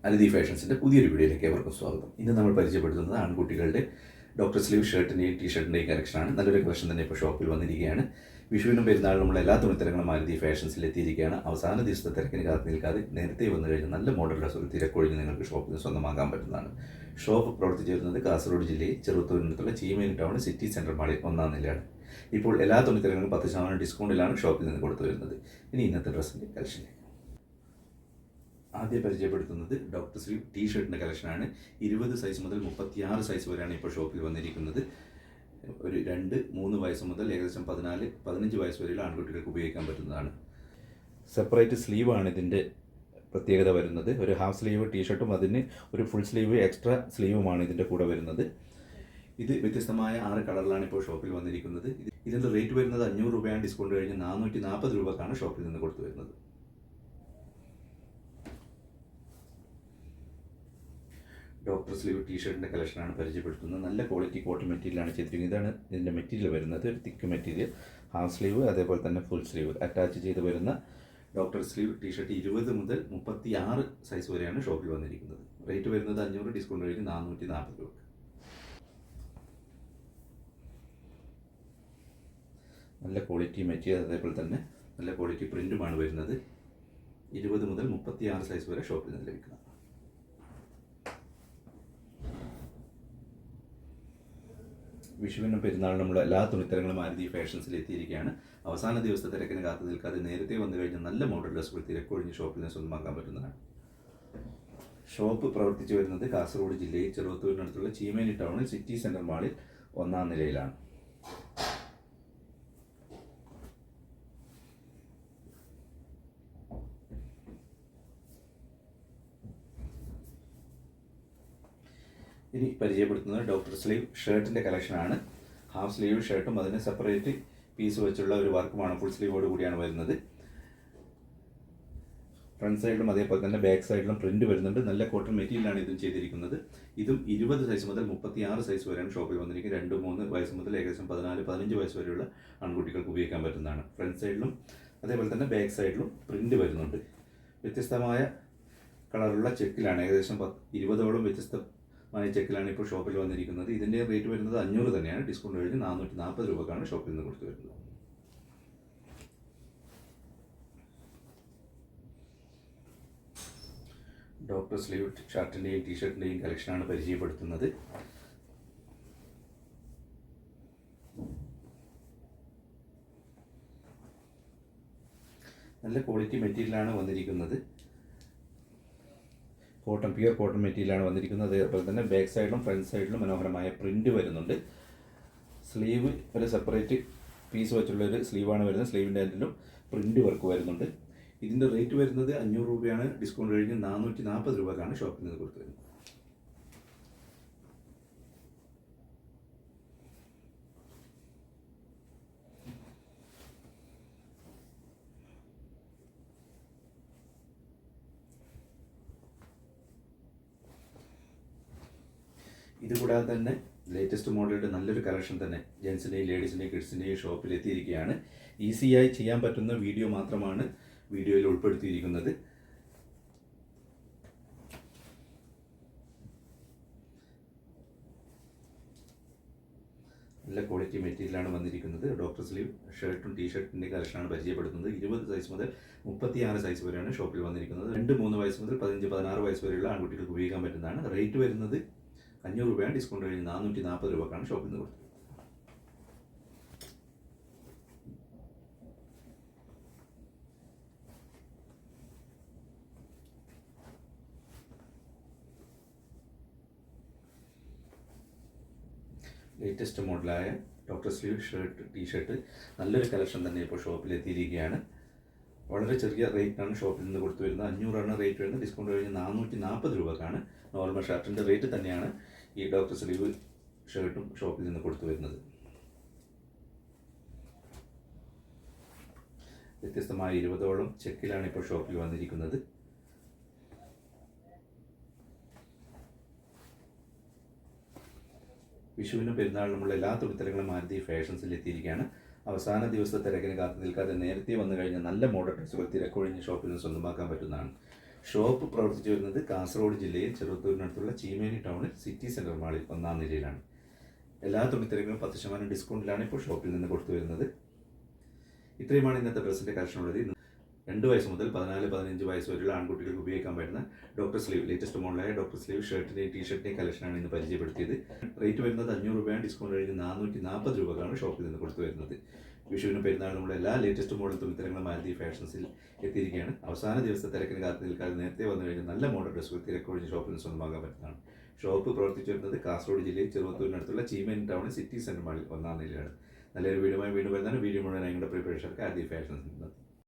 അനധി ഫാഷൻസിൻ്റെ പുതിയൊരു വീഡിയോയിലേക്ക് ഏവർക്കും സ്വാഗതം. ഇന്ന് നമ്മൾ പരിചയപ്പെടുത്തുന്നത് ആൺകുട്ടികളുടെ ഡോക്ടർ സ്ലീവ് ഷർട്ടിൻ്റെയും ടീഷർട്ടിൻ്റെയും കളക്ഷനാണ്. നല്ലൊരു കളക്ഷൻ തന്നെ ഇപ്പോൾ ഷോപ്പിൽ വന്നിരിക്കുകയാണ്. വിഷുവിനും പെരുന്നാളിനും നമ്മൾ എല്ലാ തുണിത്തരങ്ങളും അനധി ഫാഷൻസിൽ എത്തിയിരിക്കുകയാണ്. അവസാന ദിവസത്തെ തിരക്കിന് കാത്തു നിൽക്കാതെ നേരത്തെ വന്നു കഴിഞ്ഞാൽ നല്ല മോഡൽ ഡ്രസ്സുകൾ തിരക്കൊഴിഞ്ഞ് നിങ്ങൾക്ക് ഷോപ്പിൽ നിന്ന് സ്വന്തമാക്കാൻ പറ്റുന്നതാണ്. ഷോപ്പ് പ്രവർത്തിച്ചു വരുന്നത് കാസർഗോഡ് ജില്ലയിൽ ചെറുത്തൂരിനടുത്തുള്ള ചീമേനി ടൗൺ സിറ്റി സെൻട്രൽ മാളിൽ 1-ാം നിലയാണ്. ഇപ്പോൾ എല്ലാ തുണിത്തരങ്ങളും 10% ഡിസ്കൗണ്ടിലാണ് ഷോപ്പിൽ നിന്ന് കൊടുത്തു വരുന്നത്. ഇനി ഇന്നത്തെ ഡ്രസ്സിൻ്റെ കളക്ഷനിലേക്ക് ആദ്യം പരിചയപ്പെടുത്തുന്നത് ഡോക്ടർ സ്ലീവ് ടീഷർട്ടിൻ്റെ കളക്ഷനാണ്. 20 സൈസ് മുതൽ 36 സൈസ് വരെയാണ് ഇപ്പോൾ ഷോപ്പിൽ വന്നിരിക്കുന്നത്. ഒരു 2-3 വയസ്സ് മുതൽ ഏകദേശം 14-15 വയസ്സ് വരെയുള്ള ആൺകുട്ടികൾക്ക് ഉപയോഗിക്കാൻ പറ്റുന്നതാണ്. സെപ്പറേറ്റ് സ്ലീവാണ് ഇതിൻ്റെ പ്രത്യേകത വരുന്നത്. ഒരു ഹാഫ് സ്ലീവ് ടീഷർട്ടും അതിന് ഒരു ഫുൾ സ്ലീവ് എക്സ്ട്രാ സ്ലീവുമാണ് ഇതിൻ്റെ കൂടെ വരുന്നത്. ഇത് വ്യത്യസ്തമായ 6 കളറിലാണ് ഇപ്പോൾ ഷോപ്പിൽ വന്നിരിക്കുന്നത്. ഇതിൻ്റെ റേറ്റ് വരുന്നത് 500 രൂപയാണ്. ഡിസ്കൗണ്ട് കഴിഞ്ഞ് 440 രൂപക്കാണ് ഷോപ്പിൽ നിന്ന് കൊടുത്തു വരുന്നത്. ഡോക്ടർ സ്ലീവ് ടീഷർട്ടിൻ്റെ കളക്ഷനാണ് പരിചയപ്പെടുത്തുന്നത്. നല്ല ക്വാളിറ്റി കോട്ടൺ മെറ്റീരിയലാണ് ചെയ്തിരിക്കുന്നത്. ഇതാണ് ഇതിൻ്റെ മെറ്റീരിയൽ വരുന്നത്. ഒരു തിക്ക് മെറ്റീരിയൽ, ഹാഫ് സ്ലീവ് അതേപോലെ തന്നെ ഫുൾ സ്ലീവ് അറ്റാച്ച് ചെയ്ത് വരുന്ന ഡോക്ടർ സ്ലീവ് ടീഷർട്ട് 20 മുതൽ 36 സൈസ് വരെയാണ് ഷോപ്പിൽ വന്നിരിക്കുന്നത്. റേറ്റ് വരുന്നത് 500, ഡിസ്കൗണ്ട് കഴിഞ്ഞ് 440 രൂപ. നല്ല ക്വാളിറ്റി മെറ്റീരിയൽ അതേപോലെ തന്നെ നല്ല ക്വാളിറ്റി പ്രിൻറ്റുമാണ് വരുന്നത്. 20 മുതൽ 36 സൈസ് വരെ ഷോപ്പിൽ നിന്ന് ലഭിക്കുന്നത്. വിഷുവിനും പെരുന്നാളിനുമുള്ള എല്ലാ തുണിത്തരങ്ങളും അനധി ഫാഷൻസിൽ എത്തിയിരിക്കുകയാണ്. അവസാന ദിവസത്തെ തിരക്കിന് കാത്തു നിൽക്കാതെ നേരത്തെ വന്നു കഴിഞ്ഞാൽ നല്ല മോഡൽ ഡ്രസ്സുകൾ തിരക്കൊഴിഞ്ഞ് ഷോപ്പിൽ നിന്ന് സ്വന്തമാക്കാൻ പറ്റുന്നതാണ്. ഷോപ്പ് പ്രവർത്തിച്ചു വരുന്നത് കാസർഗോഡ് ജില്ലയിൽ ചെറുത്തൂരിനടുത്തുള്ള ചീമേനി ടൗണിൽ സിറ്റി സെൻട്രൽ മാളിൽ 1-ാം നിലയിലാണ്. ഇനി പരിചയപ്പെടുത്തുന്നത് ഡോക്ടർ സ്ലീവ് ഷർട്ടിൻ്റെ കളക്ഷനാണ്. ഹാഫ് സ്ലീവ് ഷർട്ടും അതിന് സെപ്പറേറ്റ് പീസ് വെച്ചുള്ള ഒരു വർക്കുമാണ്. ഫുൾ സ്ലീവോട് കൂടിയാണ് വരുന്നത്. ഫ്രണ്ട് സൈഡിലും അതേപോലെ തന്നെ ബാക്ക് സൈഡിലും പ്രിന്റ് വരുന്നുണ്ട്. നല്ല കോട്ടൺ മെറ്റീരിയലാണ് ഇതും ചെയ്തിരിക്കുന്നത്. ഇതും 20 സൈസ് മുതൽ 36 സൈസ് വരെയാണ് ഷോപ്പിൽ വന്നിരിക്കുന്നത്. 2-3 വയസ്സ് മുതൽ ഏകദേശം 14-15 വയസ്സ് വരെയുള്ള ആൺകുട്ടികൾക്ക് ഉപയോഗിക്കാൻ പറ്റുന്നതാണ്. ഫ്രണ്ട് സൈഡിലും അതേപോലെ തന്നെ ബാക്ക് സൈഡിലും പ്രിന്റ് വരുന്നുണ്ട്. വ്യത്യസ്തമായ കളറുള്ള ചെക്കിലാണ്. ഏകദേശം 20ഓളം വ്യത്യസ്തമായ ചെക്കിലാണ് ഇപ്പോൾ ഷോപ്പിൽ വന്നിരിക്കുന്നത്. ഇതിൻ്റെ റേറ്റ് വരുന്നത് 500 തന്നെയാണ്. ഡിസ്കൗണ്ട് കഴിഞ്ഞ് 440 രൂപക്കാണ് ഷോപ്പിൽ നിന്ന് കൊടുത്തു വരുന്നത്. ഡോക്ടർ സ്ലീവ് ഷർട്ടിൻ്റെയും ടീഷർട്ടിൻ്റെയും കളക്ഷനാണ് പരിചയപ്പെടുത്തുന്നത്. നല്ല ക്വാളിറ്റി മെറ്റീരിയലാണ് വന്നിരിക്കുന്നത്. പ്യുവർ കോട്ടൺ മെറ്റീരിയലാണ് വന്നിരിക്കുന്നത്. അതേപോലെ തന്നെ ബാക്ക് സൈഡിലും ഫ്രണ്ട് സൈഡിലും മനോഹരമായ പ്രിന്റ് വരുന്നുണ്ട്. സ്ലീവ് ഒരു സെപ്പറേറ്റ് പീസ് വെച്ചുള്ളൊരു സ്ലീവാണ് വരുന്നത്. സ്ലീവിൻ്റെ അതിലും പ്രിന്റ് വർക്ക് വരുന്നുണ്ട്. ഇതിൻ്റെ റേറ്റ് വരുന്നത് 500 രൂപയാണ്. ഡിസ്കൗണ്ട് കഴിഞ്ഞ് 440 രൂപക്കാണ് ഷോപ്പിൽ നിന്ന് കൊടുത്തു വരുന്നത്. ഇതുകൂടാതെ തന്നെ ലേറ്റസ്റ്റ് മോഡലുടെ നല്ലൊരു കളക്ഷൻ തന്നെ ജെൻസിൻ്റെയും ലേഡീസിൻ്റെയും കിഡ്സിൻ്റെയും ഷോപ്പിൽ എത്തിയിരിക്കുകയാണ്. ഈസിയായി ചെയ്യാൻ പറ്റുന്ന വീഡിയോ മാത്രമാണ് വീഡിയോയിൽ ഉൾപ്പെടുത്തിയിരിക്കുന്നത്. നല്ല ക്വാളിറ്റി മെറ്റീരിയലാണ് വന്നിരിക്കുന്നത്. ഡോക്ടർ സ്ലീവ് ഷർട്ടും ടീഷർട്ടിൻ്റെ കളക്ഷനാണ് പരിചയപ്പെടുത്തുന്നത്. 20 സൈസ് മുതൽ 36 സൈസ് വരെയാണ് ഷോപ്പിൽ വന്നിരിക്കുന്നത്. 2-3 വയസ്സ് മുതൽ 15-16 വയസ്സ് വരെയുള്ള ആൺകുട്ടികൾക്ക് ഉപയോഗിക്കാൻ പറ്റുന്നതാണ്. റേറ്റ് വരുന്നത് 500 രൂപയാണ്. ഡിസ്കൗണ്ട് കഴിഞ്ഞ് 440 രൂപക്കാണ് ഷോപ്പിൽ നിന്ന് കൊടുത്തത്. ലേറ്റസ്റ്റ് മോഡലായ ഡോക്ടർ സ്ലീവ് ഷർട്ട് ടീഷർട്ട് നല്ലൊരു കളക്ഷൻ തന്നെ ഇപ്പോൾ ഷോപ്പിൽ എത്തിയിരിക്കുകയാണ്. വളരെ ചെറിയ റേറ്റാണ് ഷോപ്പിൽ നിന്ന് കൊടുത്തു വരുന്നത്. 500 റേറ്റ് വരുന്നത്. ഡിസ്കൗണ്ട് കഴിഞ്ഞ് 440 രൂപക്കാണ്. നോർമൽ ഷർട്ടിൻ്റെ റേറ്റ് തന്നെയാണ് ഈ ഡോക്ടർ സ്ലീവ് ഷർട്ടും ഷോപ്പിൽ നിന്ന് കൊടുത്തു വരുന്നത്. വ്യത്യസ്തമായ 20ഓളം ചെക്കിലാണ് ഇപ്പോൾ ഷോപ്പിൽ വന്നിരിക്കുന്നത്. വിഷുവിനും പെരുന്നാളിനുമുള്ള എല്ലാ തുണിത്തരങ്ങളും അനധി ഫാഷൻസിൽ എത്തിയിരിക്കുകയാണ്. അവസാന ദിവസത്തെ തിരക്കിന് കാത്തു നിൽക്കാതെ നേരത്തെ വന്നു കഴിഞ്ഞാൽ നല്ല മോഡൽ ഡ്രസ്സുകൾ തിരക്കൊഴിഞ്ഞ് ഷോപ്പിൽ നിന്ന് സ്വന്തമാക്കാൻ പറ്റുന്നതാണ്. ഷോപ്പ് പ്രവർത്തിച്ചു വരുന്നത് കാസർഗോഡ് ജില്ലയിൽ ചെറുത്തൂരിനടുത്തുള്ള ചീമേനി ടൗണിൽ സിറ്റി സെൻറ്റർ മാളിൽ 1-ാം നിലയിലാണ്. എല്ലാ തുണിത്തരങ്ങളും 10% ഡിസ്കൗണ്ടിലാണ് ഇപ്പോൾ ഷോപ്പിൽ നിന്ന് കൊടുത്തു വരുന്നത്. ഇത്രയുമാണ് ഇന്നത്തെ ഡ്രസ്സിൻ്റെ കളക്ഷനുള്ളത്. 2 വയസ്സ് മുതൽ 14-15 വയസ്സ് വരെയുള്ള ആൺകുട്ടികൾക്ക് ഉപയോഗിക്കാൻ പറ്റുന്ന ഡോക്ടർ സ്ലീവ്, ലേറ്റസ്റ്റ് മോഡലായ ഡോക്ടർ സ്ലീവ് ഷർട്ടിൻ്റെയും ടീഷർട്ടിൻ്റെയും കളക്ഷനാണ് ഇന്ന് പരിചയപ്പെടുത്തിയത്. റേറ്റ് വരുന്നത് 500 രൂപയാണ്. ഡിസ്കൗണ്ട് കഴിഞ്ഞ് 440 രൂപക്കാണ് ഷോപ്പിൽ നിന്ന് കൊടുത്തു വരുന്നത്. വിഷുവിനും പെരുന്നാളിനും നമ്മുടെ എല്ലാ ലേറ്റസ്റ്റ് മോഡൽ തുണിത്തരങ്ങളും മാരുതി ഫാഷൻസിൽ എത്തിയിരിക്കുകയാണ്. അവസാന ദിവസത്തെ തിരക്കിന് കാത്തു നിൽക്കാതെ നേരത്തെ വന്നു കഴിഞ്ഞാൽ നല്ല മോഡൽ ഡ്രസ്സുകൾ തിരക്കൊഴിഞ്ഞ് ഷോപ്പിൽ നിന്ന് സ്വന്തമാക്കാൻ പറ്റുന്നതാണ്. ഷോപ്പ് പ്രവർത്തിച്ചു വരുന്നത് കാസർഗോഡ് ജില്ലയിൽ ചെറുവത്തൂരിനടുത്തുള്ള ചീമേനി ടൗണിൽ സിറ്റി സെൻറ്റർ മാളിൽ 1-ാം നിലയിലാണ്. നല്ലൊരു വീഡിയോയുമായി വീണ്ടും വരുന്നതാണ്. വീഡിയോ മുഴുവൻ ഞങ്ങളുടെ പ്രിയ പ്രേക്ഷകർക്ക് ആദ്യ ഫാഷൻസ്.